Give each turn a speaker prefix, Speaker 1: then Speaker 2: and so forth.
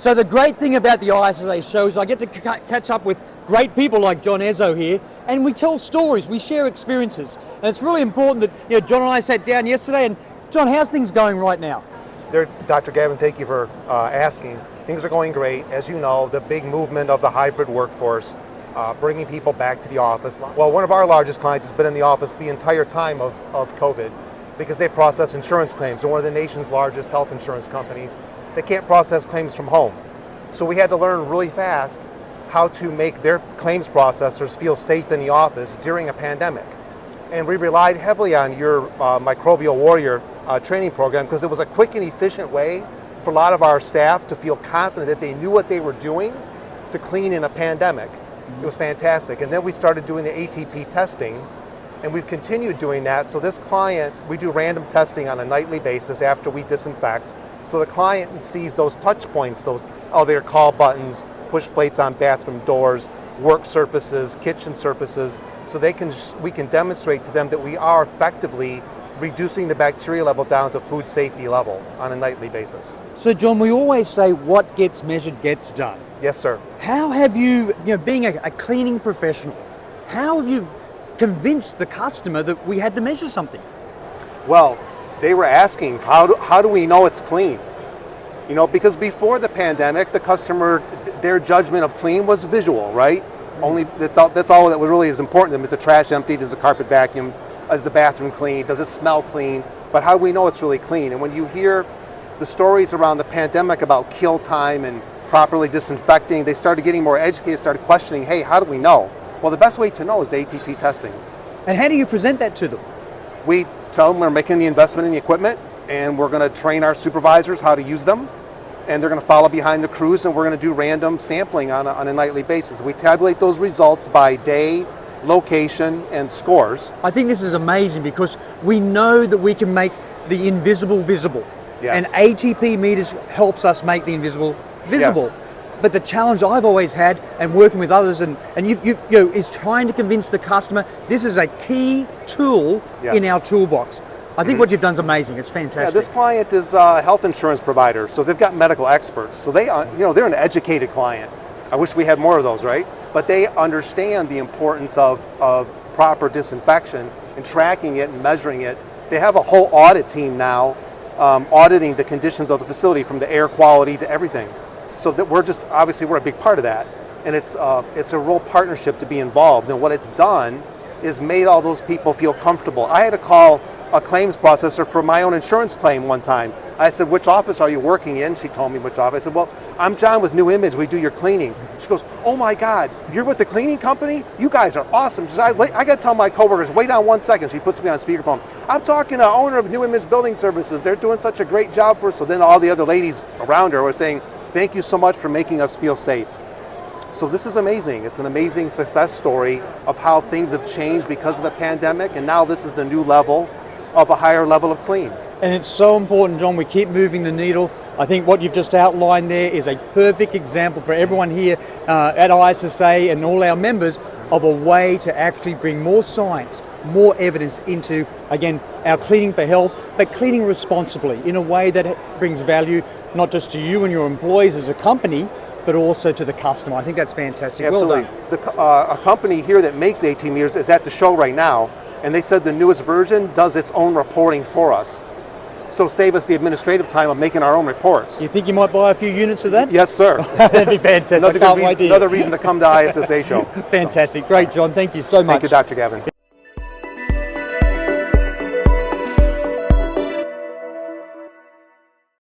Speaker 1: So the great thing about the ISSA show is I get to catch up with great people like John Ezzo here, and we tell stories, we share experiences. And it's really important that John and I sat down yesterday, and John, how's things going right now?
Speaker 2: Dr. Gavin, thank you for asking. Things are going great. As you know, the big movement of the hybrid workforce, bringing people back to the office. Well, one of our largest clients has been in the office the entire time of COVID because they process insurance claims. They're one of the nation's largest health insurance companies. They can't process claims from home. So we had to learn really fast how to make their claims processors feel safe in the office during a pandemic. And we relied heavily on your Microbial Warrior training program because it was a quick and efficient way for a lot of our staff to feel confident that they knew what they were doing to clean in a pandemic. It was fantastic. And then we started doing the ATP testing, and we've continued doing that. So this client, we do random testing on a nightly basis after we disinfect. So the client sees those touch points, those elevator call buttons, push plates on bathroom doors, work surfaces, kitchen surfaces, so we can demonstrate to them that we are effectively reducing the bacteria level down to food safety level on a nightly basis.
Speaker 1: So John, we always say what gets measured gets done.
Speaker 2: Yes, sir.
Speaker 1: How have you, being a cleaning professional, how have you convinced the customer that we had to measure something?
Speaker 2: Well, they were asking, how do we know it's clean? Because before the pandemic, the customer, their judgment of clean was visual, right? Only that's all that really is important to them. Is the trash empty? Does the carpet vacuum? Is the bathroom clean? Does it smell clean? But how do we know it's really clean? And when you hear the stories around the pandemic about kill time and properly disinfecting, they started getting more educated, started questioning, hey, how do we know? Well, the best way to know is the ATP testing.
Speaker 1: And how do you present that to them?
Speaker 2: We tell them we're making the investment in the equipment, and we're going to train our supervisors how to use them, and they're going to follow behind the crews, and we're going to do random sampling on a nightly basis. We tabulate those results by day, location, and scores.
Speaker 1: I think this is amazing because we know that we can make the invisible visible.
Speaker 2: Yes.
Speaker 1: And ATP meters helps us make the invisible visible.
Speaker 2: Yes.
Speaker 1: But the challenge I've always had, and working with others, and is trying to convince the customer this is a key tool in our toolbox. I think what you've done is amazing. It's fantastic.
Speaker 2: Yeah, this client is a health insurance provider, so they've got medical experts. So they're an educated client. I wish we had more of those, right? But they understand the importance of proper disinfection and tracking it and measuring it. They have a whole audit team now auditing the conditions of the facility, from the air quality to everything. So that we're a big part of that. And it's a real partnership to be involved. And what it's done is made all those people feel comfortable. I had to call a claims processor for my own insurance claim one time. I said, which office are you working in? She told me which office. I said, well, I'm John with New Image. We do your cleaning. She goes, oh my God, you're with the cleaning company? You guys are awesome. She said, I got to tell my coworkers, wait on 1 second. She puts me on speakerphone. I'm talking to the owner of New Image Building Services. They're doing such a great job for us. So then all the other ladies around her were saying, thank you so much for making us feel safe. So this is amazing. It's an amazing success story of how things have changed because of the pandemic, and now this is the new level of a higher level of clean.
Speaker 1: And it's so important, John, we keep moving the needle. I think what you've just outlined there is a perfect example for everyone here at ISSA and all our members of a way to actually bring more science, more evidence into, again, our cleaning for health, but cleaning responsibly in a way that brings value not just to you and your employees as a company, but also to the customer. I think that's fantastic.
Speaker 2: Absolutely.
Speaker 1: Well done.
Speaker 2: A company here that makes AT meters is at the show right now, and they said the newest version does its own reporting for us. So save us the administrative time of making our own reports.
Speaker 1: You think you might buy a few units of that?
Speaker 2: Yes, sir.
Speaker 1: That'd be fantastic.
Speaker 2: Another reason to come to ISSA show.
Speaker 1: Fantastic. Great, John. Thank you so much.
Speaker 2: Thank you, Dr. Gavin.